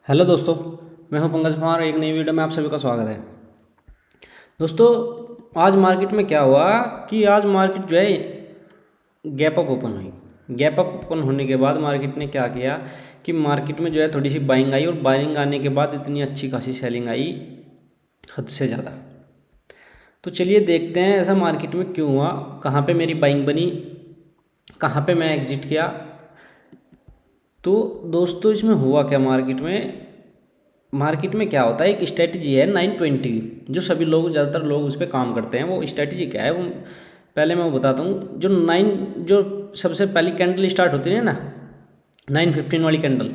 Hello दोस्तों, मैं हूं पंकज कुमार। एक नई वीडियो में आप सभी का स्वागत है। दोस्तों, आज मार्केट में क्या हुआ कि आज मार्केट जो है गैप अप ओपन हुई। गैप अप ओपन होने के बाद मार्केट ने क्या किया कि मार्केट में जो है थोड़ी सी बाइंग आई, और बाइंग आने के बाद इतनी अच्छी खासी सेलिंग आई, हद से ज़्यादा। तो चलिए देखते हैं ऐसा मार्केट में क्यों हुआ, कहाँ पे मेरी बाइंग बनी, कहाँ पे मैं एग्जिट किया। तो दोस्तों, इसमें हुआ क्या मार्केट में क्या होता है, एक स्ट्रेटजी है 920 जो सभी लोग, ज़्यादातर लोग उस पर काम करते हैं। वो स्ट्रेटजी क्या है, वो पहले मैं वो बताता हूँ। जो सबसे पहली कैंडल स्टार्ट होती है ना, 915 वाली कैंडल,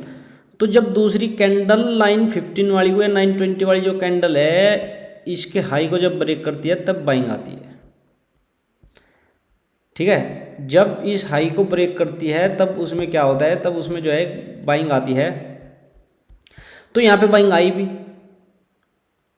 तो जब दूसरी कैंडल 915 वाली को या 920 वाली जो कैंडल है, इसके हाई को जब ब्रेक करती है तब बाइंग आती है। ठीक है, जब इस हाई को ब्रेक करती है तब उसमें क्या होता है, तब उसमें जो है बाइंग आती है। तो यहाँ पे बाइंग आई भी,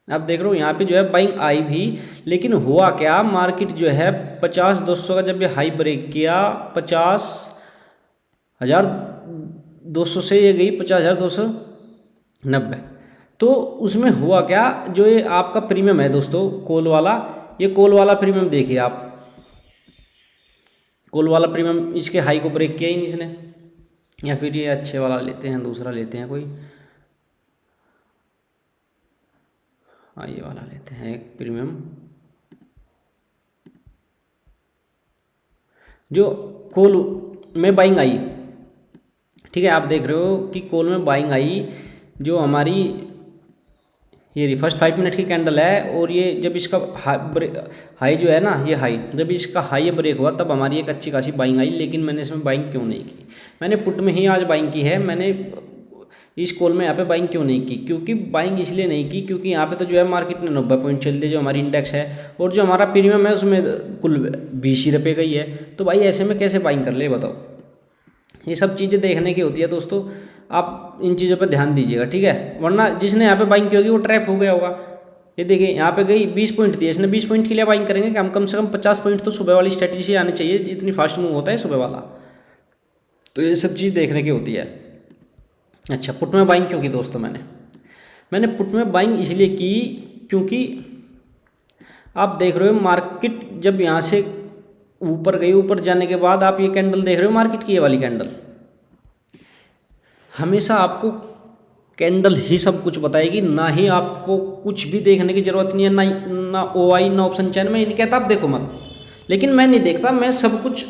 आप देख रहे हो यहाँ पे जो है बाइंग आई भी। लेकिन हुआ क्या, मार्केट जो है 50,200 का जब ये हाई ब्रेक किया, 50,200 से ये गई 50,290। तो उसमें हुआ क्या, जो ये आपका प्रीमियम है दोस्तों, कॉल वाला, ये कॉल वाला प्रीमियम देखिए आप, कॉल वाला प्रीमियम इसके हाई को ब्रेक किया ही नहीं इसने। या फिर ये अच्छे वाला लेते हैं, दूसरा लेते हैं कोई, हाँ ये वाला लेते हैं एक प्रीमियम, जो कॉल में बाइंग आई। ठीक है, आप देख रहे हो कि कॉल में बाइंग आई, जो हमारी ये फर्स्ट 5 मिनट की कैंडल है। और ये जब इसका हाई जो है ना, ये हाई जब इसका हाई ब्रेक हुआ तब हमारी एक अच्छी खासी बाइंग आई। लेकिन मैंने इसमें बाइंग क्यों नहीं की, मैंने पुट में ही आज बाइंग की है। मैंने इस कॉल में यहाँ पे बाइंग क्यों नहीं की, क्योंकि बाइंग इसलिए नहीं की क्योंकि यहाँ पे तो जो है मार्केट ने 90 पॉइंट चल दिए, जो हमारी इंडेक्स है, और जो हमारा प्रीमियम है उसमें कुल 20 ही रुपये गई है। तो भाई ऐसे में कैसे बाइंग कर ले बताओ। ये सब चीज़ें देखने की होती है दोस्तों, आप इन चीज़ों पर ध्यान दीजिएगा। ठीक है, वरना जिसने यहाँ पे बाइंग की होगी वो ट्रैप हो गया होगा। ये देखिए यहाँ पे गई 20 पॉइंट दिए इसने, 20 पॉइंट के लिए बाइंग करेंगे कि हम कम से कम 50 पॉइंट तो सुबह वाली स्ट्रेटजी से आनी चाहिए, इतनी फास्ट मूव होता है सुबह वाला। तो ये सब चीज़ देखने की होती है। अच्छा, पुट में बाइंग क्यों की दोस्तों, मैंने पुट में बाइंग इसलिए की क्योंकि आप देख रहे हो मार्केट जब यहाँ से ऊपर गई, ऊपर जाने के बाद आप ये कैंडल देख रहे हो मार्केट की, ये वाली कैंडल, हमेशा आपको कैंडल ही सब कुछ बताएगी, ना ही आपको कुछ भी देखने की जरूरत नहीं है, ना OI ना ऑप्शन चैन। मैं ये नहीं कहता आप देखो मत, लेकिन मैं नहीं देखता, मैं सब कुछ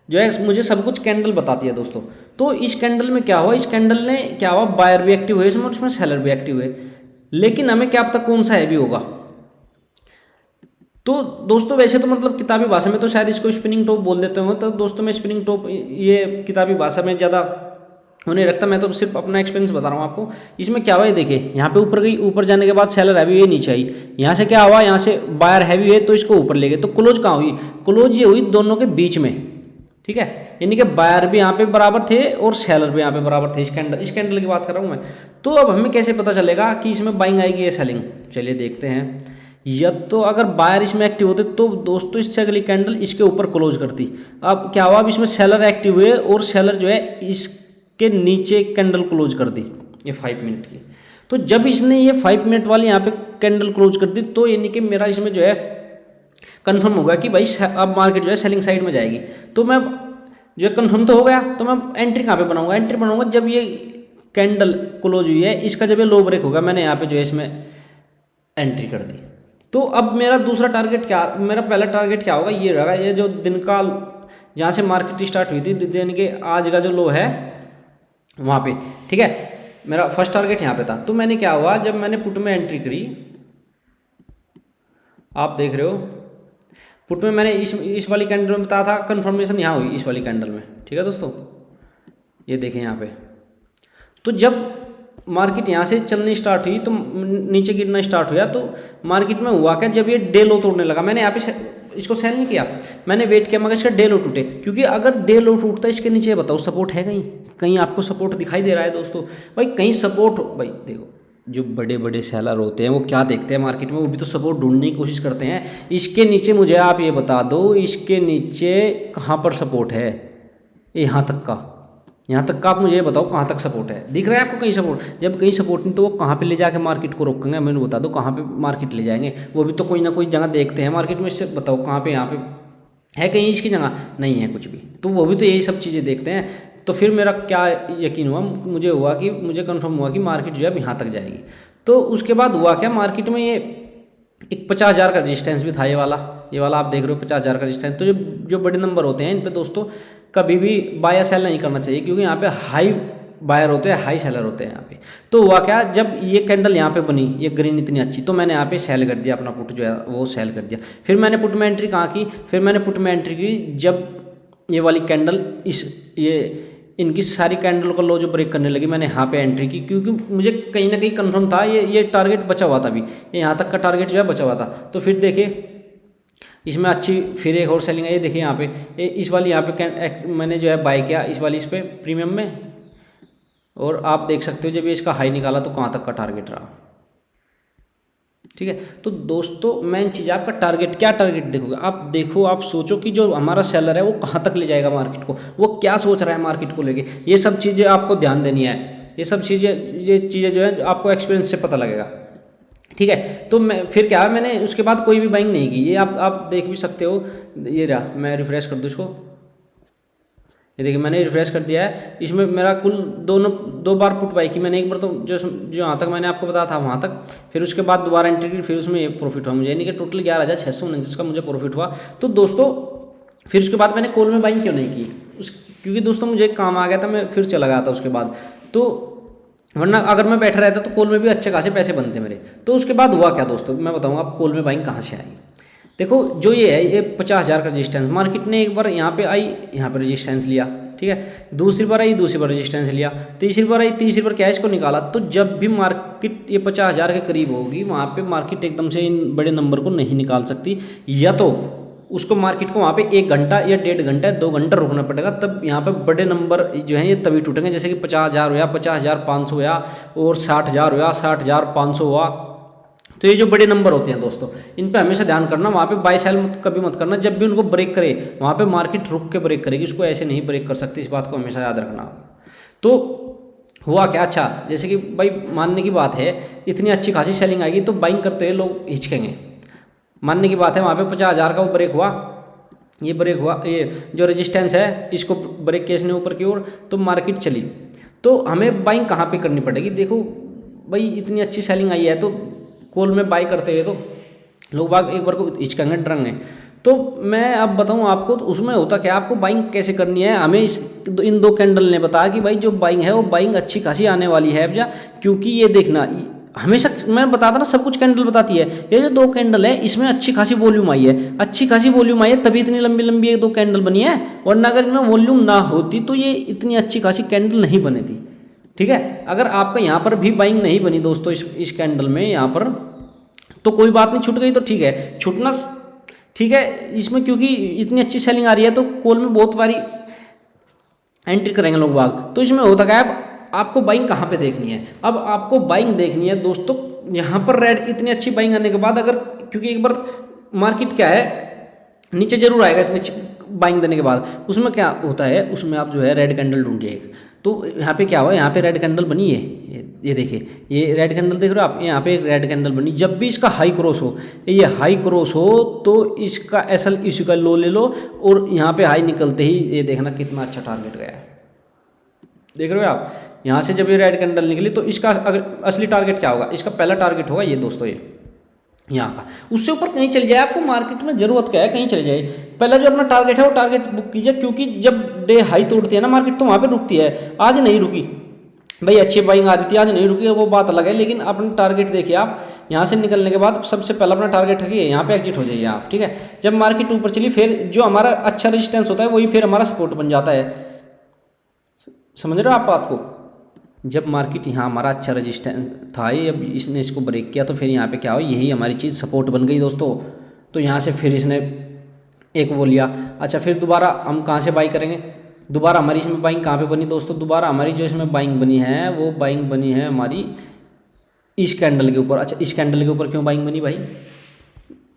जो है, मुझे सब कुछ कैंडल बताती है दोस्तों। तो इस कैंडल में क्या हुआ, इस कैंडल ने क्या हुआ, बायर भी एक्टिव हुए इसमें, उसमें सेलर भी एक्टिव हुए। लेकिन हमें क्या पता कौन सा हैवी होगा। तो दोस्तों वैसे तो मतलब किताबी भाषा में तो शायद इसको स्पिनिंग टॉप बोल देते हो, तो दोस्तों मैं स्पिनिंग टॉप ये किताबी भाषा में ज़्यादा उन्हें रखता, मैं तो सिर्फ अपना एक्सपीरियंस बता रहा हूँ आपको। इसमें क्या हुआ है देखिए, यहाँ पे ऊपर गई, ऊपर जाने के बाद सेलर हैवी हुई, नीचे आई, यहाँ से क्या हुआ, यहाँ से बायर हैवी हुए तो इसको ऊपर ले गए। तो क्लोज कहाँ हुई, क्लोज ये हुई दोनों के बीच में। ठीक है, यानी कि बायर भी यहाँ पे बराबर थे और सेलर भी यहाँ पे बराबर थे। इस कैंडल की बात कर रहा हूँ मैं। तो अब हमें कैसे पता चलेगा कि इसमें बाइंग आएगी या सेलिंग, चलिए देखते हैं। या तो अगर बायर इसमें एक्टिव होते तो दोस्तों इससे अगली कैंडल इसके ऊपर क्लोज करती। अब क्या हुआ, अब इसमें सेलर एक्टिव हुए और सेलर जो है इसके नीचे कैंडल क्लोज कर दी, ये 5 मिनट की। तो जब इसने ये 5 मिनट वाली यहाँ पे कैंडल क्लोज कर दी, तो यानी कि मेरा इसमें जो है कंफर्म होगा कि भाई अब मार्केट जो है सेलिंग साइड में जाएगी। तो मैं जो है कंफर्म तो हो गया, तो मैं एंट्री कहाँ पे बनाऊंगा, एंट्री बनाऊंगा जब ये कैंडल क्लोज हुई है, इसका जब ये लो ब्रेक होगा, मैंने यहाँ पे जो है इसमें एंट्री कर दी। तो अब मेरा दूसरा टारगेट क्या, मेरा पहला टारगेट क्या होगा, ये रहेगा, ये जो दिन का जहाँ से मार्केट स्टार्ट हुई थी, दिन के आज का जो लो है वहाँ पे। ठीक है, मेरा फर्स्ट टारगेट यहाँ पे था। तो मैंने क्या हुआ, जब मैंने पुट में एंट्री करी, आप देख रहे हो पुट में मैंने इस वाली कैंडल में बताया था, कंफर्मेशन यहाँ हुई इस वाली कैंडल में। ठीक है दोस्तों, ये देखें यहाँ पे। तो जब मार्केट यहाँ से चलनी स्टार्ट हुई तो नीचे गिरना स्टार्ट हुआ, तो मार्केट में हुआ क्या, जब ये डे लो तोड़ने लगा, मैंने यहाँ पे इसको सेल नहीं किया, मैंने वेट किया मगर इसका डे लो टूटे। क्योंकि अगर डे लो टूटता है इसके नीचे, बताओ सपोर्ट है कहीं, कहीं आपको सपोर्ट दिखाई दे रहा है दोस्तों, भाई कहीं सपोर्ट, भाई देखो जो बड़े बड़े सेलर होते हैं वो क्या देखते हैं मार्केट में, वो भी तो सपोर्ट ढूंढने की कोशिश करते हैं। इसके नीचे मुझे आप ये बता दो, इसके नीचे कहाँ पर सपोर्ट है, यहाँ तक का, यहाँ तक का आप मुझे ये बताओ कहाँ तक सपोर्ट है, दिख रहा है आपको कहीं सपोर्ट? जब कहीं सपोर्ट नहीं तो वो कहाँ पे ले जाके मार्केट को रोकेंगे? मैंने बता दो कहाँ पे मार्केट ले जाएंगे? वो भी तो कोई ना कोई जगह देखते हैं मार्केट में, इससे बताओ कहाँ पे, यहाँ पे है कहीं इसकी जगह? नहीं है कुछ भी, तो वो भी तो यही सब चीज़ें देखते हैं। तो फिर मेरा क्या यकीन हुआ, मुझे कन्फर्म हुआ कि मार्केट जो है यहाँ तक जाएगी। तो उसके बाद हुआ क्या, मार्केट में ये एक 50,000 का रजिस्टेंस भी था, ये वाला आप देख रहे हो 50,000 का रजिस्टेंस। तो जो बड़े नंबर होते हैं इन पे दोस्तों कभी भी बाय या सेल नहीं करना चाहिए, क्योंकि यहाँ पे हाई बायर होते हैं, हाई सेलर होते हैं यहाँ पे। तो हुआ क्या, जब ये कैंडल यहाँ पे बनी, ये ग्रीन इतनी अच्छी, तो मैंने यहाँ पे सेल कर दिया, अपना पुट जो है वो सेल कर दिया। फिर मैंने पुट में एंट्री कहाँ की, फिर मैंने पुट में एंट्री की जब ये वाली कैंडल इनकी सारी कैंडल का लो जो ब्रेक करने लगी, मैंने यहाँ पे एंट्री की, क्योंकि मुझे कहीं ना कहीं कंफर्म था ये टारगेट बचा हुआ था, अभी ये यहाँ तक का टारगेट जो है बचा हुआ था। तो फिर देखिए इसमें अच्छी फिर एक और सेलिंग है, ये देखिए यहाँ पे इस वाली यहाँ पे मैंने जो है बाय किया इस वाली, इस पे प्रीमियम में, और आप देख सकते हो जब ये इसका हाई निकाला तो कहाँ तक का टारगेट रहा। ठीक है, तो दोस्तों मेन चीज़ आपका टारगेट, क्या टारगेट देखोगे आप, देखो आप सोचो कि जो हमारा सेलर है वो कहाँ तक ले जाएगा मार्केट को, वो क्या सोच रहा है मार्केट को लेके, ये सब चीज़ें आपको ध्यान देनी है। ये चीज़ें जो है आपको एक्सपीरियंस से पता लगेगा। ठीक है, तो मैं फिर क्या है, मैंने उसके बाद कोई भी बाइंग नहीं की, ये आप देख भी सकते हो। ये रहा, मैं रिफ्रेश कर दूँ इसको, ये देखिए मैंने रिफ्रेश कर दिया है। इसमें मेरा कुल दो बार पुट बाई की मैंने, एक बार तो जो यहाँ तक मैंने आपको बताया था वहाँ तक, फिर उसके बाद दोबारा एंट्री की, फिर उसमें ये प्रॉफिट हुआ मुझे, यानी कि टोटल 11,649 का मुझे प्रॉफिट हुआ। तो दोस्तों फिर उसके बाद मैंने कॉल में बाइंग क्यों नहीं की, क्योंकि दोस्तों मुझे काम आ गया था, मैं फिर चला गया था उसके बाद। तो वरना अगर मैं बैठा रहता तो कॉल में भी अच्छे खासे पैसे बनते मेरे। तो उसके बाद हुआ क्या दोस्तों, मैं बताऊँगा आप कॉल में बाइंग कहाँ से आई। देखो जो ये है, ये 50,000 का रजिस्टेंस, मार्केट ने एक बार यहाँ पे आई, यहाँ पे रजिस्टेंस लिया, ठीक है, दूसरी बार आई, दूसरी बार रजिस्टेंस लिया, तीसरी बार आई, तीसरी बार क्या इसको निकाला। तो जब भी मार्केट ये 50,000 के करीब होगी, वहाँ पे मार्केट एकदम से इन बड़े नंबर को नहीं निकाल सकती, या तो उसको मार्केट को वहाँ पे 1 घंटा या 1.5 घंटा 2 घंटा रुकना पड़ेगा, तब यहाँ पे बड़े नंबर जो हैं ये तभी टूटेंगे। जैसे कि 50,000 हुआ, 50,500 हुआ, और 60,000 हुआ, 60,500 हुआ। तो ये जो बड़े नंबर होते हैं दोस्तों, इन पे हमेशा ध्यान करना, वहाँ पे बाय सेल कभी मत करना। जब भी उनको ब्रेक करे वहाँ पे मार्केट रुक के ब्रेक करेगी, उसको ऐसे नहीं ब्रेक कर सकती, इस बात को हमेशा याद रखना। तो हुआ क्या, अच्छा जैसे कि भाई मानने की बात है इतनी अच्छी खासी सेलिंग आएगी तो बाइंग करते हुए लोग हिचकेंगे, मानने की बात है। वहाँ पे 50,000 का वो ब्रेक हुआ, ये ब्रेक हुआ, ये जो रेजिस्टेंस है इसको ब्रेक किया इसने ऊपर की ओर, तो मार्केट चली। तो हमें बाइंग कहाँ पे करनी पड़ेगी, देखो भाई इतनी अच्छी सेलिंग आई है तो कॉल में बाई करते हुए तो लोग बाग एक बार को हिचकेंगे, डरेंगे। तो मैं अब बताऊं आपको, तो उसमें होता क्या, आपको बाइंग कैसे करनी है, हमें इन 2 कैंडल ने बताया कि भाई जो बाइंग है वो बाइंग अच्छी खासी आने वाली है भैया। क्योंकि ये देखना हमेशा मैं बताता ना, सब कुछ कैंडल बताती है। ये जो 2 कैंडल है इसमें अच्छी खासी वॉल्यूम आई है, अच्छी खासी वॉल्यूम आई है तभी इतनी लंबी लंबी 1-2 कैंडल बनी है, वरना अगर इनमें वॉल्यूम ना होती तो ये इतनी अच्छी खासी कैंडल नहीं बनी थी। ठीक है, अगर आपका यहाँ पर भी बाइंग नहीं बनी दोस्तों इस कैंडल में यहाँ पर, तो कोई बात नहीं, छूट गई तो ठीक है, छूटना ठीक है इसमें, क्योंकि इतनी अच्छी सेलिंग आ रही है तो कॉल में बहुत बारी एंट्री करेंगे लोग बाग। तो इसमें होता क्या है, आपको बाइंग कहाँ पे देखनी है, अब आपको बाइंग देखनी है दोस्तों यहाँ पर रेड की इतनी अच्छी बाइंग आने के बाद, अगर क्योंकि एक बार मार्केट क्या है नीचे जरूर आएगा इतनी अच्छी बाइंग देने के बाद, उसमें क्या होता है, उसमें आप जो है रेड कैंडल ढूंढिए एक। तो यहाँ पे क्या हुआ, यहाँ पे रेड कैंडल बनी है, ये देखिए ये रेड कैंडल देख रहे हो आप, यहाँ पे एक रेड कैंडल बनी। जब भी इसका हाई क्रॉस हो, ये हाई क्रॉस हो तो इसका एसएल इशू का लो ले लो, और यहाँ पे हाई निकलते ही ये देखना कितना अच्छा टारगेट गया है। देख रहे हो आप, यहाँ से जब ये रेड कैंडल निकली तो इसका अगर असली टारगेट क्या होगा, इसका पहला टारगेट होगा ये दोस्तों, ये यहाँ का, उससे ऊपर कहीं चल जाए, आपको मार्केट में जरूरत क्या है कहीं चले जाए, पहला जो अपना टारगेट है वो टारगेट बुक कीजिए। क्योंकि जब डे हाई तोड़ती है ना मार्केट तो वहाँ पे रुकती है, आज नहीं रुकी भाई, अच्छी बाइंग आ रही थी आज नहीं रुकी, वो बात अलग है, लेकिन अपना टारगेट देखिए आप, यहाँ से निकलने के बाद सबसे पहला अपना टारगेट है कि यहाँ पे एग्जिट हो जाइए आप। ठीक है, जब मार्केट ऊपर चली फिर जो हमारा अच्छा रेजिस्टेंस होता है वही फिर हमारा सपोर्ट बन जाता है, समझ रहे हो आप बात को। जब मार्केट यहाँ हमारा अच्छा रेजिस्टेंस था, ये अब इसने इसको ब्रेक किया तो फिर यहाँ पे क्या हो, यही हमारी चीज़ सपोर्ट बन गई दोस्तों। तो यहाँ से फिर इसने एक वो लिया, अच्छा फिर दोबारा हम कहाँ से बाई करेंगे, दोबारा हमारी इसमें बाइंग कहाँ पे बनी दोस्तों, दोबारा हमारी जो इसमें बाइंग बनी है वो बाइंग बनी है हमारी इस कैंडल के ऊपर। अच्छा इस कैंडल के ऊपर क्यों बाइंग बनी भाई,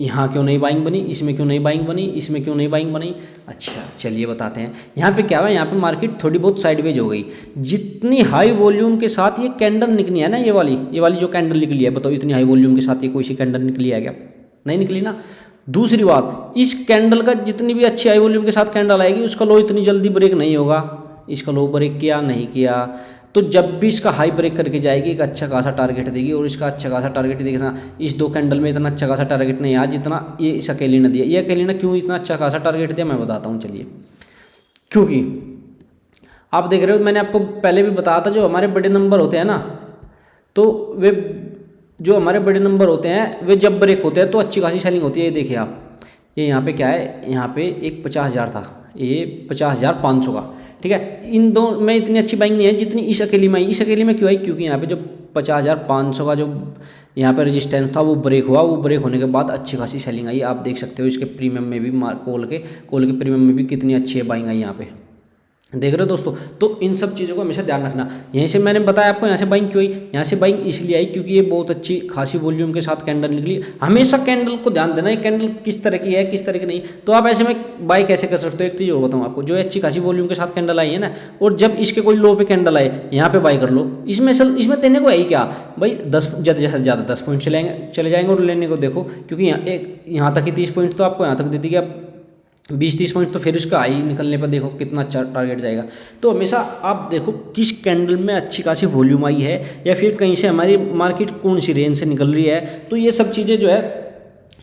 यहाँ क्यों नहीं बाइंग बनी, इसमें क्यों नहीं बाइंग बनी, इसमें क्यों नहीं बाइंग बनी। अच्छा चलिए बताते हैं। यहाँ पे क्या हुआ, यहाँ पे मार्केट थोड़ी बहुत साइडवेज हो गई। जितनी हाई वॉल्यूम के साथ ये कैंडल निकली है ना, ये वाली जो कैंडल निकली है, बताओ इतनी हाई वॉल्यूम के साथ ये कोई सी कैंडल निकली है क्या? नहीं निकली ना। दूसरी बात, इस कैंडल का जितनी भी अच्छी हाई वॉल्यूम के साथ कैंडल आएगी उसका लो इतनी जल्दी ब्रेक नहीं होगा। इसका लो ब्रेक किया नहीं किया, तो जब भी इसका हाई ब्रेक करके जाएगी एक अच्छा खासा टारगेट देगी, और इसका अच्छा खासा टारगेट देखना, इस दो कैंडल में इतना अच्छा खासा टारगेट नहीं आया जितना ये इस अकेली ने दिया। ये अकेली ने क्यों इतना अच्छा खासा टारगेट दिया मैं बताता हूँ चलिए। क्योंकि आप देख रहे हो, मैंने आपको पहले भी बताया था, जो हमारे बड़े नंबर होते हैं ना, तो वे जो हमारे बड़े नंबर होते हैं वे जब ब्रेक होते हैं तो अच्छी खासी सेलिंग होती है। ये देखिए आप, ये यहाँ पे क्या है, यहाँ पे एक 50,000 था, ये 50,500 का, ठीक है। इन दो में इतनी अच्छी बाइंग नहीं है जितनी इस अकेली में आई। इस अकेली में क्यों आई, क्योंकि यहाँ पे जो 50,500 का जो यहाँ पे रेजिस्टेंस था वो ब्रेक हुआ, वो ब्रेक होने के बाद अच्छी खासी सेलिंग आई। आप देख सकते हो इसके प्रीमियम में भी, कॉल के प्रीमियम में भी कितनी अच्छी है बाइंग आई यहाँ पे, देख रहे हो दोस्तों। तो इन सब चीज़ों को हमेशा ध्यान रखना। यहीं से मैंने बताया आपको, यहाँ से बाइंग क्यों आई, यहाँ से बाइंग इसलिए आई क्योंकि ये बहुत अच्छी खासी वॉल्यूम के साथ कैंडल निकली। हमेशा कैंडल को ध्यान देना, ये कैंडल किस तरह की है किस तरह की नहीं। तो आप ऐसे में बाई कैसे कर सकते हो, एक चीज़ और बताऊँ आपको, जो अच्छी खासी वॉल्यूम के साथ कैंडल आई है ना, और जब इसके कोई लो पे कैंडल आए यहाँ पे बाई कर लो। इसमें देने को है ही क्या भाई, 10 ज़्यादा 10 पॉइंट चले जाएंगे, और लेने को देखो, क्योंकि यहाँ तक ही 30 पॉइंट तो आपको यहाँ तक दे दी गया, 20-30 पॉइंट तो फिर उसका आई निकलने पर देखो कितना अच्छा टारगेट जाएगा। तो हमेशा आप देखो किस कैंडल में अच्छी खासी वॉल्यूम आई है, या फिर कहीं से हमारी मार्केट कौन सी रेंज से निकल रही है। तो ये सब चीज़ें जो है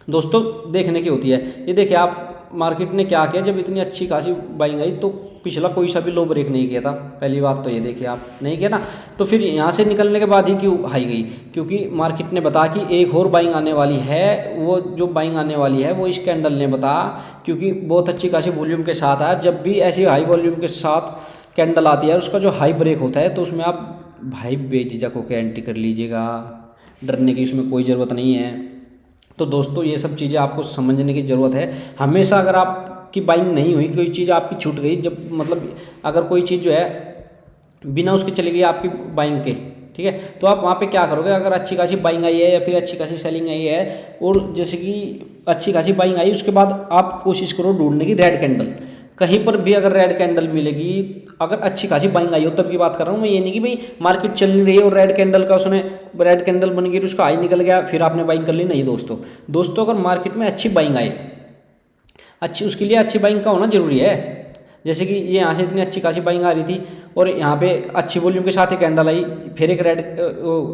दोस्तों देखने की होती है। ये देखिए आप, मार्केट ने क्या किया, जब इतनी अच्छी खासी बाइंग आई तो पिछला कोई सा भी लो ब्रेक नहीं किया था। पहली बात तो ये देखिए आप, नहीं किया ना, तो फिर यहाँ से निकलने के बाद ही क्यों हाई गई, क्योंकि मार्केट ने बताया कि एक और बाइंग आने वाली है। वो जो बाइंग आने वाली है वो इस कैंडल ने बताया, क्योंकि बहुत अच्छी खासी वॉल्यूम के साथ आया। जब भी ऐसी हाई वॉल्यूम के साथ कैंडल आती है, उसका जो हाई ब्रेक होता है, तो उसमें आप भाई बेझिझक होकर एंट्री कर लीजिएगा, डरने की उसमें कोई ज़रूरत नहीं है। तो दोस्तों ये सब चीज़ें आपको समझने की ज़रूरत है। हमेशा अगर आपकी बाइंग नहीं हुई, कोई चीज़ आपकी छूट गई, जब मतलब अगर कोई चीज़ जो है बिना उसके चली गई आपकी बाइंग के, ठीक है, तो आप वहाँ पे क्या करोगे। अगर अच्छी खासी बाइंग आई है या फिर अच्छी खासी सेलिंग आई है, और जैसे कि अच्छी खासी बाइंग आई, उसके बाद आप कोशिश करो ढूंढने की रेड कैंडल। कहीं पर भी अगर रेड कैंडल मिलेगी, अगर अच्छी खासी बाइंग आई हो तब की बात कर रहा हूँ मैं, ये नहीं कि भाई मार्केट चल नहीं रही है और रेड कैंडल का उसने रेड कैंडल बन गई, उसका हाई निकल गया, फिर आपने बाइंग कर ली। नहीं दोस्तों अगर मार्केट में अच्छी बाइंग आए, अच्छी, उसके लिए अच्छी बाइंग का होना जरूरी है। जैसे कि ये यहाँ से इतनी अच्छी खासी बाइंग आ रही थी, और यहाँ पे अच्छी वॉल्यूम के साथ एक कैंडल आई, फिर एक रेड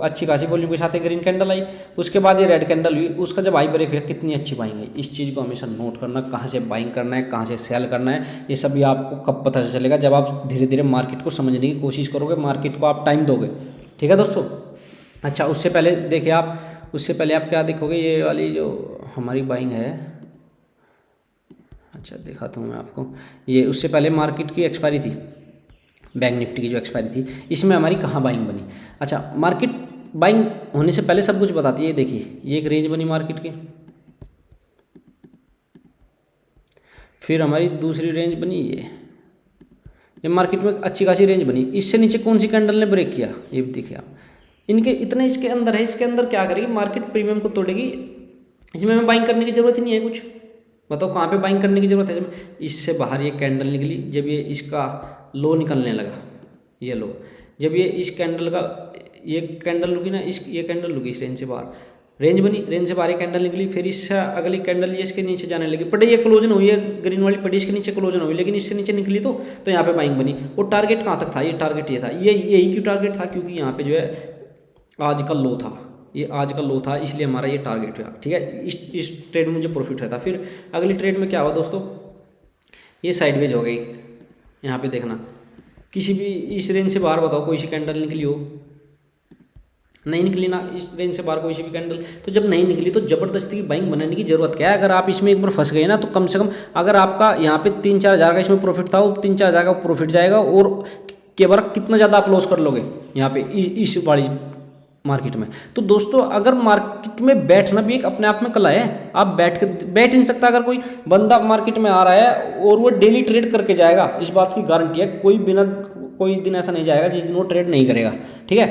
अच्छी खासी वॉल्यूम के साथ एक ग्रीन कैंडल आई, उसके बाद ये रेड कैंडल हुई, उसका जब हाई ब्रेक हुआ कितनी अच्छी बाइंग आई। इस चीज़ को हमेशा नोट करना, कहाँ से बाइंग करना है, कहाँ से सेल करना है, ये सब भी आपको कब पता चलेगा, जब आप धीरे धीरे मार्केट को समझने की कोशिश करोगे, मार्केट को आप टाइम दोगे। ठीक है दोस्तों। अच्छा, उससे पहले देखिए आप, उससे पहले आप क्या देखोगे, ये वाली जो हमारी बाइंग है, अच्छा दिखाता हूँ मैं आपको, ये उससे पहले मार्केट की एक्सपायरी थी, बैंक निफ्टी की जो एक्सपायरी थी, इसमें हमारी कहाँ बाइंग बनी। अच्छा, मार्केट बाइंग होने से पहले सब कुछ बताती है। ये देखिए, ये एक रेंज बनी मार्केट की, फिर हमारी दूसरी रेंज बनी, ये मार्केट में अच्छी खासी रेंज बनी। इससे नीचे कौन सी कैंडल ने ब्रेक किया, ये देखिए आप, इनके इतने इसके अंदर है, इसके अंदर क्या करेगी मार्केट, प्रीमियम को तोड़ेगी। इसमें हमें बाइंग करने की जरूरत ही नहीं है कुछ। बताओ कहाँ पे बाइंग करने की जरूरत है। इससे बाहर ये कैंडल निकली, जब ये इसका लो निकलने लगा, ये लो, जब ये इस कैंडल का, ये कैंडल रुकी ना, ये कैंडल रुकी इस रेंज से बाहर, रेंज बनी, रेंज से बाहर ये कैंडल निकली, फिर इससे अगली कैंडल ये इसके नीचे जाने लगी, पड़े ये क्लोजन हुई है, ग्रीन वाली पड़ी इसके नीचे क्लोजन हुई, लेकिन इससे नीचे निकली तो यहाँ पे बाइंग बनी। और टारगेट कहाँ तक था, ये टारगेट ये था, यही क्यों टारगेट था, क्योंकि यहाँ पे जो है आज का लो था, ये आज का लो था, इसलिए हमारा ये टारगेट हुआ। ठीक है, इस ट्रेड में मुझे प्रॉफिट हुआ था। फिर अगली ट्रेड में क्या हुआ दोस्तों, ये साइडवेज हो गई। यहाँ पे देखना, किसी भी इस रेंज से बाहर बताओ कोई सी कैंडल निकली हो, नहीं निकली ना इस रेंज से बाहर कोई सी भी कैंडल। तो जब नहीं निकली तो ज़बरदस्ती की बाइंग बनाने की जरूरत क्या है। अगर आप इसमें एक बार फंस गए ना, तो कम से कम अगर आपका यहाँ पे 3-4 हज़ार का इसमें प्रॉफिट था, वो 3-4 हज़ार का प्रॉफिट जाएगा, और के बार कितना ज़्यादा आप लॉस कर लोगे यहाँ पे इस वाली मार्केट में। तो दोस्तों अगर मार्केट में बैठना भी एक अपने आप में कला है। आप बैठ ही नहीं सकता। अगर कोई बंदा मार्केट में आ रहा है और वो डेली ट्रेड करके जाएगा, इस बात की गारंटी है, कोई दिन ऐसा नहीं जाएगा जिस दिन वो ट्रेड नहीं करेगा। ठीक है,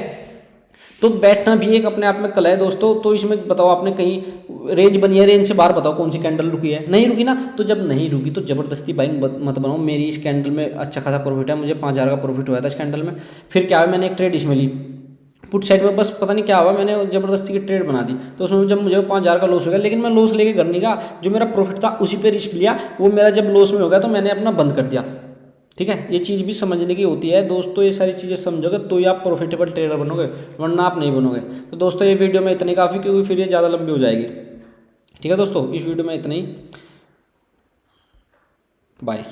तो बैठना भी एक अपने आप में कला है दोस्तों। तो इसमें बताओ आपने कहीं रेंज बनी है, रेंज से बाहर बताओ कौन सी कैंडल रुकी है, नहीं रुकी ना। तो जब नहीं रुकी तो जबरदस्ती बाइंग मत बनाओ। मेरी इस कैंडल में अच्छा खासा प्रॉफिट है, मुझे 5,000 का प्रॉफिट हुआ था इस कैंडल में। फिर क्या है, मैंने एक ट्रेड इसमें ली पुट साइड में, बस पता नहीं क्या हुआ, मैंने जबरदस्ती की ट्रेड बना दी। तो उसमें जब मुझे 5,000 का लॉस हो गया, लेकिन मैं लॉस लेके घर नहीं गया, जो मेरा प्रॉफिट था उसी पे रिस्क लिया। वो मेरा जब लॉस में हो गया तो मैंने अपना बंद कर दिया। ठीक है, ये चीज़ भी समझने की होती है दोस्तों। ये सारी चीज़ें समझोगे तो ही आप प्रॉफिटेबल ट्रेडर बनोगे, वरना आप नहीं बनोगे। तो दोस्तों ये वीडियो में इतनी काफ़ी, क्योंकि फिर ये ज़्यादा लंबी हो जाएगी। ठीक है दोस्तों, इस वीडियो में इतना ही। बाय।